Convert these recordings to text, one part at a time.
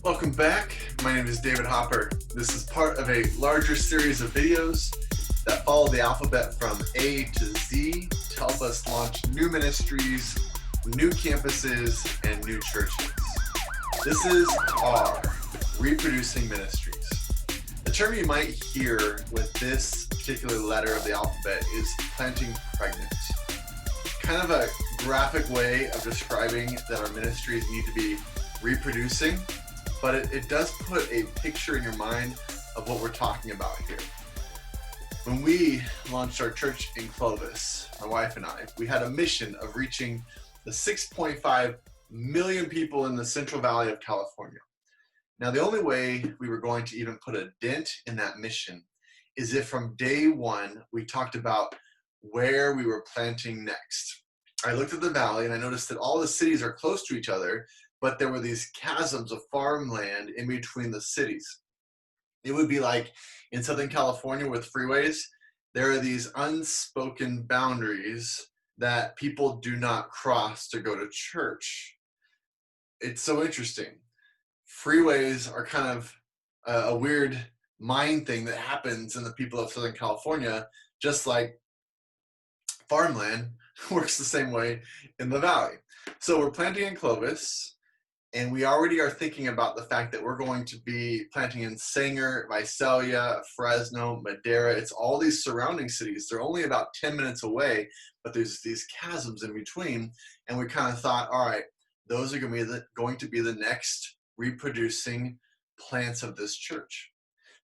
Welcome back. My name is David Hopper. This is part of a larger series of videos that follow the alphabet from A to Z to help us launch new ministries, new campuses, and new churches. This is R, Reproducing Ministries. The term you might hear with this particular letter of the alphabet is planting pregnant. Kind of a graphic way of describing that our ministries need to be reproducing, but it does put a picture in your mind of what we're talking about here. When we launched our church in Clovis, my wife and I, we had a mission of reaching the 6.5 million people in the Central Valley of California. Now, the only way we were going to even put a dent in that mission is if from day one we talked about where we were planting next. I looked at the valley and I noticed that all the cities are close to each other, but there were these chasms of farmland in between the cities. It would be like in Southern California with freeways, there are these unspoken boundaries that people do not cross to go to church. It's so interesting. Freeways are kind of a weird mind thing that happens in the people of Southern California, just like farmland works the same way in the valley. So we're planting in Clovis, and we already are thinking about the fact that we're going to be planting in Sanger, Visalia, Fresno, Madera. It's all these surrounding cities. They're only about 10 minutes away, but there's these chasms in between. And we kind of thought, all right, those are going to be the next reproducing plants of this church.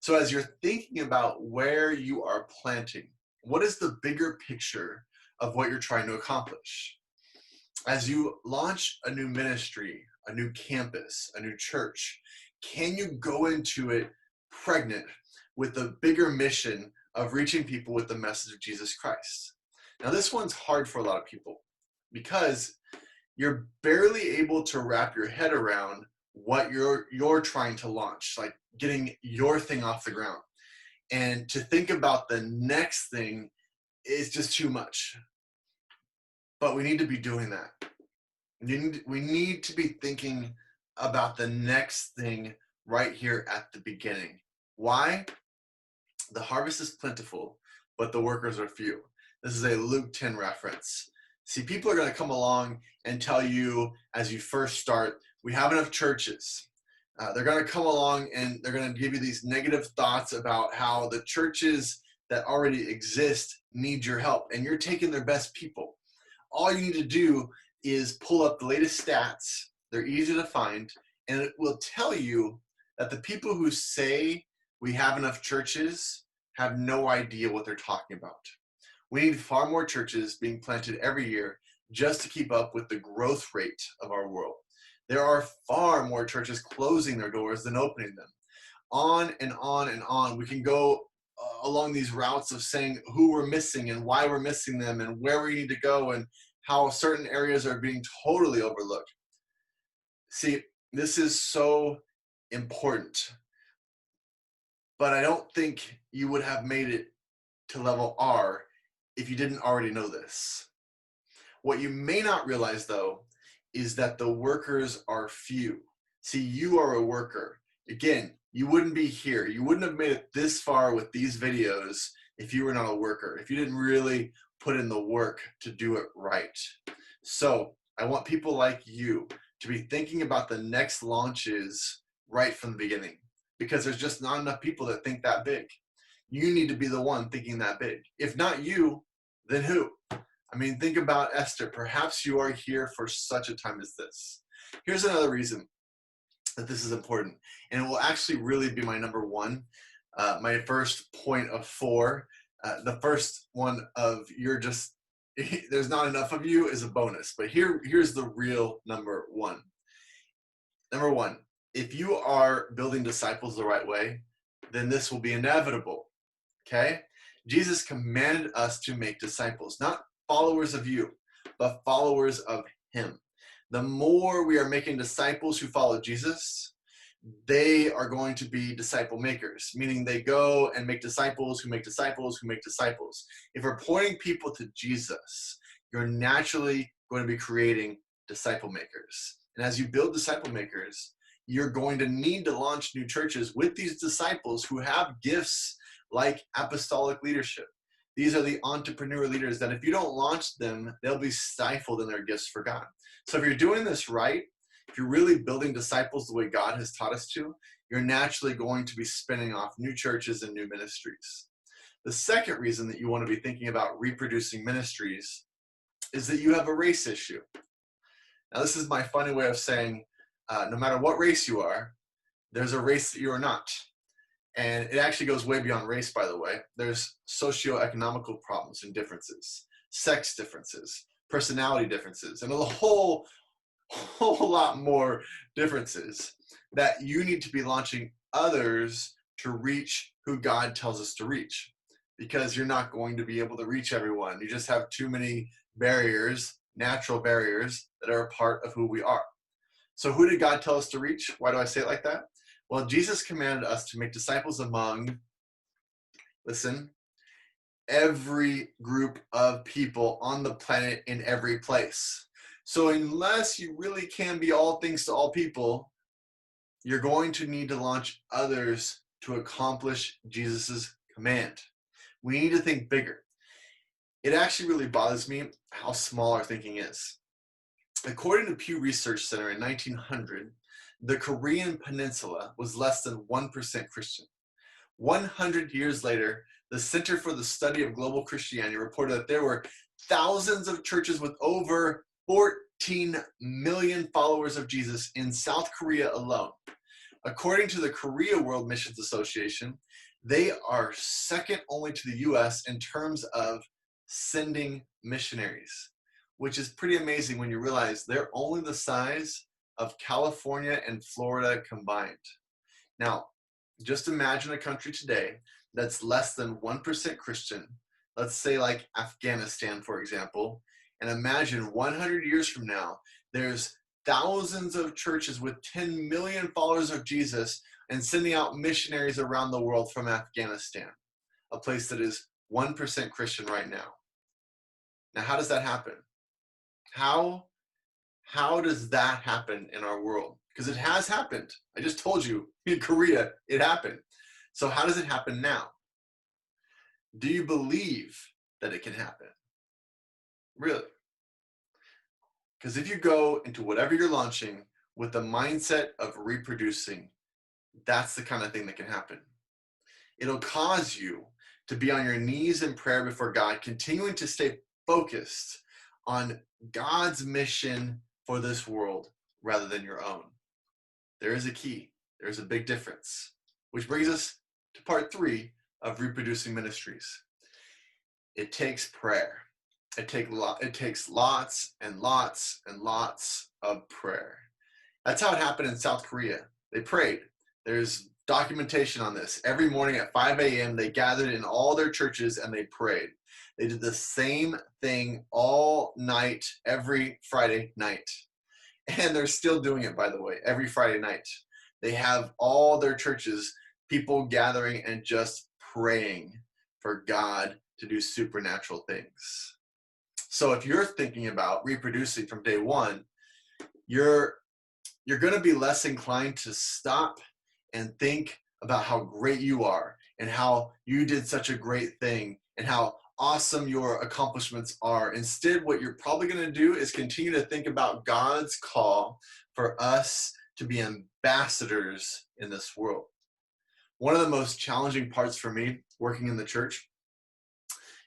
So as you're thinking about where you are planting, what is the bigger picture of what you're trying to accomplish? As you launch a new ministry, a new campus, a new church, can you go into it pregnant with the bigger mission of reaching people with the message of Jesus Christ? Now, this one's hard for a lot of people because you're barely able to wrap your head around what you're trying to launch, like getting your thing off the ground. And to think about the next thing is just too much. But we need to be doing that. We need to be thinking about the next thing right here at the beginning. Why? The harvest is plentiful, but the workers are few. This is a Luke 10 reference. See, people are going to come along and tell you as you first start, we have enough churches. They're going to come along and they're going to give you these negative thoughts about how the churches that already exist need your help, and you're taking their best people. All you need to do is pull up the latest stats. They're easy to find, and it will tell you that the people who say we have enough churches have no idea what they're talking about. We need far more churches being planted every year just to keep up with the growth rate of our world. There are far more churches closing their doors than opening them. On and on and on. We can go along these routes of saying who we're missing and why we're missing them and where we need to go and how certain areas are being totally overlooked. See, this is so important, but I don't think you would have made it to level R if you didn't already know this. What you may not realize, though, is that the workers are few. See, you are a worker. Again, you wouldn't be here. You wouldn't have made it this far with these videos if you were not a worker, if you didn't really put in the work to do it right. So I want people like you to be thinking about the next launches right from the beginning, because there's just not enough people that think that big. You need to be the one thinking that big. If not you, then who? I mean, think about Esther. Perhaps you are here for such a time as this. Here's another reason that this is important, and it will actually really be my number one, my first point of 4. The first one of there's not enough of you is a bonus, but here's the real number one. Number one, if you are building disciples the right way, then this will be inevitable, okay? Jesus commanded us to make disciples, not followers of you, but followers of him. The more we are making disciples who follow Jesus, they are going to be disciple makers, meaning they go and make disciples who make disciples who make disciples. If we're pointing people to Jesus, you're naturally going to be creating disciple makers. And as you build disciple makers, you're going to need to launch new churches with these disciples who have gifts like apostolic leadership. These are the entrepreneur leaders that if you don't launch them, they'll be stifled in their gifts for God. So if you're doing this right, if you're really building disciples the way God has taught us to, you're naturally going to be spinning off new churches and new ministries. The second reason that you want to be thinking about reproducing ministries is that you have a race issue. Now, this is my funny way of saying, no matter what race you are, there's a race that you are not. And it actually goes way beyond race, by the way. There's socioeconomical problems and differences, sex differences, personality differences, and a whole lot more differences that you need to be launching others to reach who God tells us to reach. Because you're not going to be able to reach everyone. You just have too many barriers, natural barriers, that are a part of who we are. So who did God tell us to reach? Why do I say it like that? Well, Jesus commanded us to make disciples among, listen, every group of people on the planet in every place. So unless you really can be all things to all people, you're going to need to launch others to accomplish Jesus's command. We need to think bigger. It actually really bothers me how small our thinking is. According to Pew Research Center in 1900, the Korean Peninsula was less than 1% Christian. 100 years later, the Center for the Study of Global Christianity reported that there were thousands of churches with over 14 million followers of Jesus in South Korea alone. According to the Korea World Missions Association, they are second only to the US in terms of sending missionaries, which is pretty amazing when you realize they're only the size of California and Florida combined. Now, just imagine a country today that's less than 1% Christian, let's say like Afghanistan, for example, and imagine 100 years from now, there's thousands of churches with 10 million followers of Jesus and sending out missionaries around the world from Afghanistan, a place that is 1% Christian right now. Now, how does that happen? How does that happen in our world? Because it has happened. I just told you, in Korea, it happened. So how does it happen now? Do you believe that it can happen? Really? Because if you go into whatever you're launching with the mindset of reproducing, that's the kind of thing that can happen. It'll cause you to be on your knees in prayer before God, continuing to stay focused on God's mission for this world rather than your own. There is a key. There's a big difference. Which brings us to part 3 of reproducing ministries. It takes prayer. It takes lots and lots and lots of prayer. That's how it happened in South Korea. They prayed. There's documentation on this. Every morning at 5 a.m., they gathered in all their churches and they prayed. They did the same thing all night, every Friday night. And they're still doing it, by the way, every Friday night. They have all their churches, people gathering and just praying for God to do supernatural things. So if you're thinking about reproducing from day one, you're going to be less inclined to stop and think about how great you are and how you did such a great thing and how awesome your accomplishments are. Instead, what you're probably going to do is continue to think about God's call for us to be ambassadors in this world. One of the most challenging parts for me working in the church,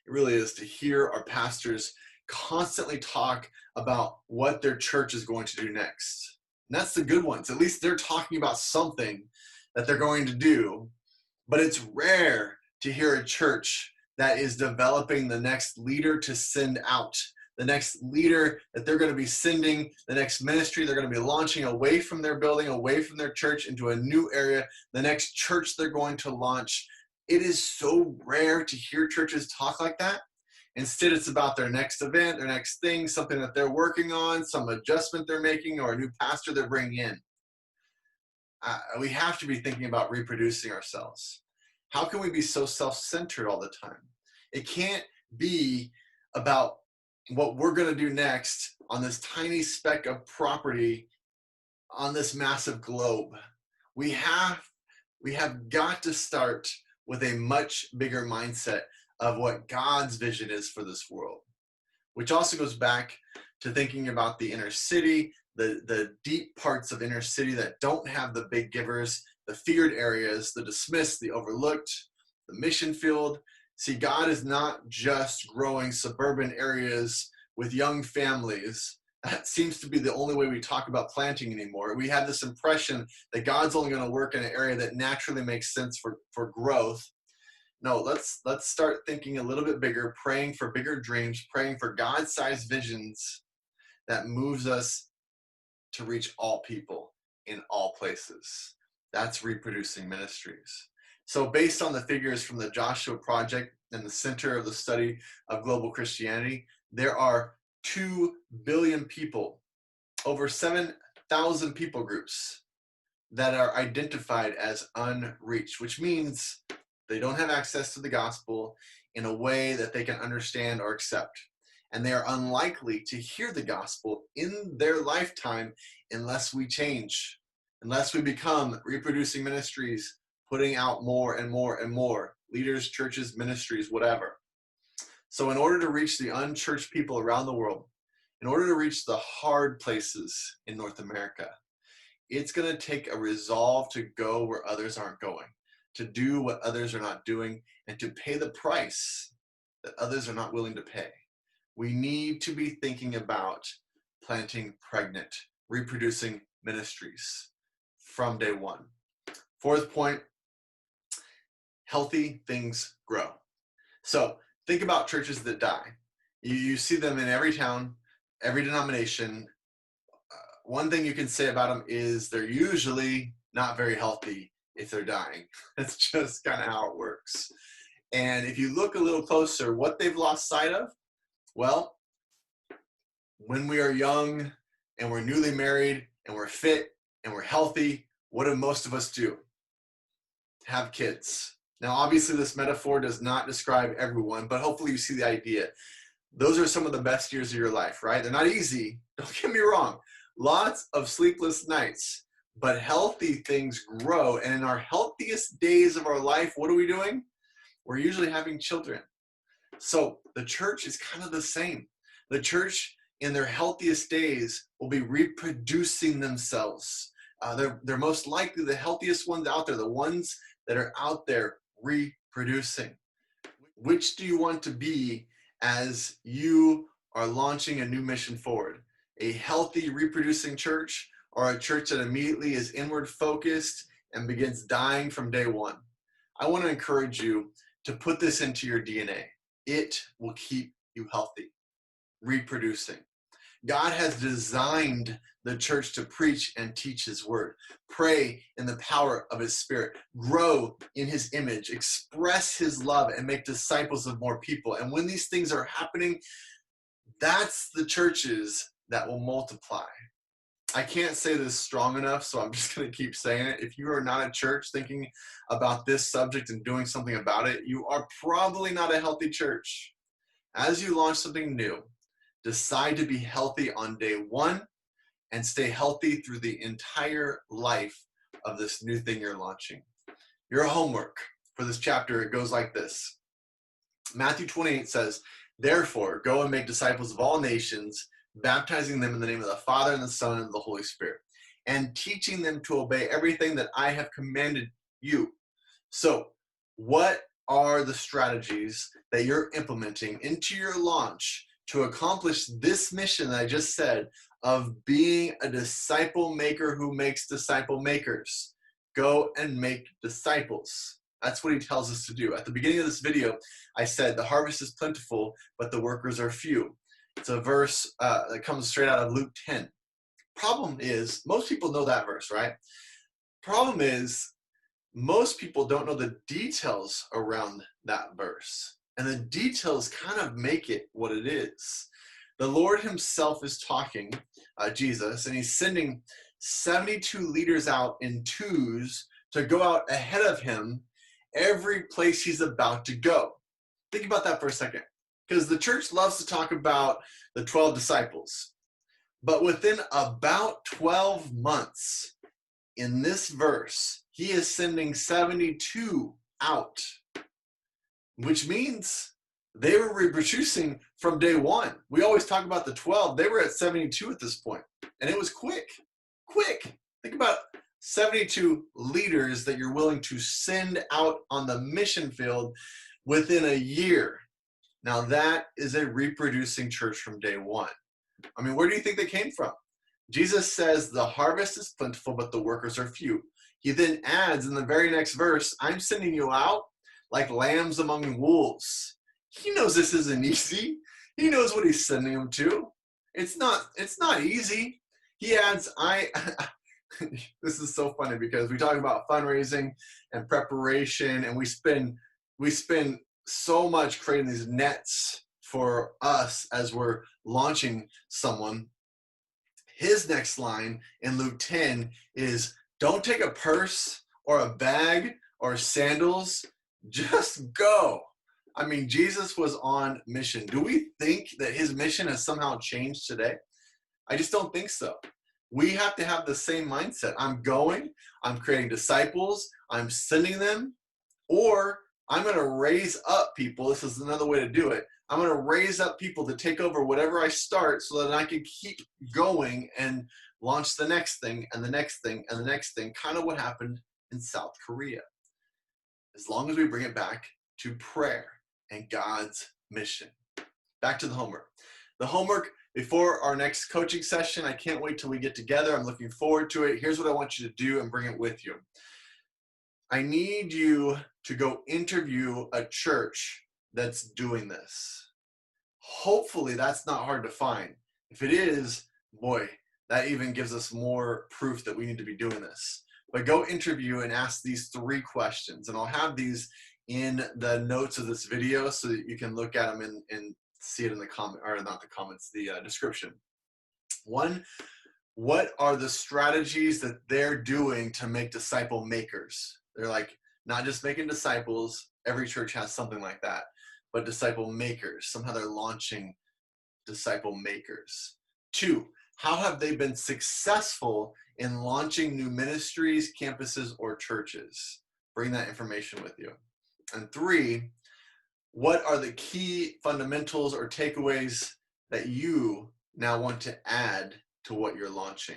it really is to hear our pastors constantly talk about what their church is going to do next. And that's the good ones. At least they're talking about something that they're going to do. But it's rare to hear a church that is developing the next leader to send out, the next leader that they're going to be sending, the next ministry they're going to be launching away from their building, away from their church into a new area, the next church they're going to launch. It is so rare to hear churches talk like that. Instead, it's about their next event, their next thing, something that they're working on, some adjustment they're making, or a new pastor they're bringing in. We have to be thinking about reproducing ourselves. How can we be so self-centered all the time? It can't be about what we're going to do next on this tiny speck of property on this massive globe. We have got to start with a much bigger mindset of what God's vision is for this world, which also goes back to thinking about the inner city, the deep parts of inner city that don't have the big givers, the feared areas, the dismissed, the overlooked, the mission field. See, God is not just growing suburban areas with young families. That seems to be the only way we talk about planting anymore. We have this impression that God's only going to work in an area that naturally makes sense for growth. No, let's start thinking a little bit bigger, praying for bigger dreams, praying for God-sized visions that moves us to reach all people in all places. That's reproducing ministries. So based on the figures from the Joshua Project and the Center of the Study of Global Christianity, there are 2 billion people, over 7,000 people groups that are identified as unreached, which means they don't have access to the gospel in a way that they can understand or accept. And they are unlikely to hear the gospel in their lifetime unless we change, unless we become reproducing ministries, putting out more and more and more leaders, churches, ministries, whatever. So in order to reach the unchurched people around the world, in order to reach the hard places in North America, it's going to take a resolve to go where others aren't going, to do what others are not doing, and to pay the price that others are not willing to pay. We need to be thinking about planting pregnant, reproducing ministries from day one. Fourth point, healthy things grow. So think about churches that die. You see them in every town, every denomination. One thing you can say about them is they're usually not very healthy if they're dying. That's just kind of how it works. And if you look a little closer, what they've lost sight of, well, when we are young and we're newly married and we're fit and we're healthy, what do most of us do? Have kids. Now, obviously, this metaphor does not describe everyone, but hopefully you see the idea. Those are some of the best years of your life, right? They're not easy. Don't get me wrong. Lots of sleepless nights, but healthy things grow. And in our healthiest days of our life, what are we doing? We're usually having children. So the church is kind of the same. The church in their healthiest days will be reproducing themselves. They're most likely the healthiest ones out there, the ones that are out there reproducing. Which do you want to be as you are launching a new mission forward? A healthy reproducing church, or a church that immediately is inward focused and begins dying from day one? I want to encourage you to put this into your DNA. It will keep you healthy, reproducing. God has designed the church to preach and teach his word, pray in the power of his spirit, grow in his image, express his love, and make disciples of more people. And when these things are happening, that's the churches that will multiply. I can't say this strong enough, so I'm just going to keep saying it. If you are not a church thinking about this subject and doing something about it, you are probably not a healthy church. As you launch something new, decide to be healthy on day one and stay healthy through the entire life of this new thing you're launching. Your homework for this chapter, it goes like this. Matthew 28 says, "Therefore, go and make disciples of all nations, baptizing them in the name of the Father and the Son and the Holy Spirit, and teaching them to obey everything that I have commanded you." So, what are the strategies that you're implementing into your launch to accomplish this mission that I just said of being a disciple maker who makes disciple makers? Go and make disciples. That's what he tells us to do. At the beginning of this video, I said the harvest is plentiful, but the workers are few. It's a verse that comes straight out of Luke 10. Problem is, most people know that verse, right? Problem is, most people don't know the details around that verse. And the details kind of make it what it is. The Lord himself is talking, Jesus, and he's sending 72 leaders out in twos to go out ahead of him every place he's about to go. Think about that for a second. Because the church loves to talk about the 12 disciples. But within about 12 months, in this verse, he is sending 72 out, which means they were reproducing from day one. We always talk about the 12. They were at 72 at this point, and it was quick. Think about 72 leaders that you're willing to send out on the mission field within a year. Now that is a reproducing church from day one. I mean, where do you think they came from? Jesus says the harvest is plentiful, but the workers are few. He then adds in the very next verse, I'm sending you out like lambs among wolves. He knows this isn't easy. He knows what he's sending them to. It's not easy. He adds, this is so funny because we talk about fundraising and preparation, and we spend so much creating these nets for us as we're launching someone. His next line in Luke 10 is, don't take a purse or a bag or sandals, just go. I mean, Jesus was on mission. Do we think that his mission has somehow changed today? I just don't think so. We have to have the same mindset. I'm going, I'm creating disciples, I'm sending them, or I'm going to raise up people. This is another way to do it. I'm going to raise up people to take over whatever I start so that I can keep going and launch the next thing and the next thing and the next thing, kind of what happened in South Korea. As long as we bring it back to prayer and God's mission. Back to the homework. The homework before our next coaching session, I can't wait till we get together. I'm looking forward to it. Here's what I want you to do and bring it with you. I need you to go interview a church that's doing this. Hopefully that's not hard to find. If it is, boy, that even gives us more proof that we need to be doing this. But go interview and ask these 3 questions, and I'll have these in the notes of this video so that you can look at them and see it in the comment, or not the comments, the description. 1, what are the strategies that they're doing to make disciple makers? They're like, not just making disciples, every church has something like that, but disciple makers. Somehow they're launching disciple makers. 2, how have they been successful in launching new ministries, campuses, or churches? Bring that information with you. And 3, what are the key fundamentals or takeaways that you now want to add to what you're launching?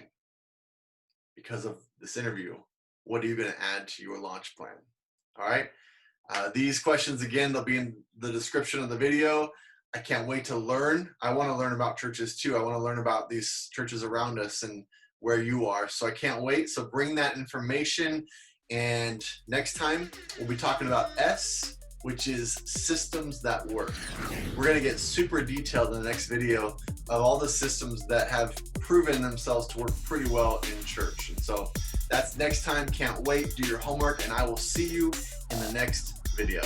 Because of this interview, what are you going to add to your launch plan? All right. These questions, again, they'll be in the description of the video. I can't wait to learn. I want to learn about churches too. I want to learn about these churches around us and where you are. So I can't wait. So bring that information. And next time we'll be talking about S, which is systems that work. We're going to get super detailed in the next video of all the systems that have proven themselves to work pretty well in church. And so that's next time. Can't wait. Do your homework, and I will see you in the next video.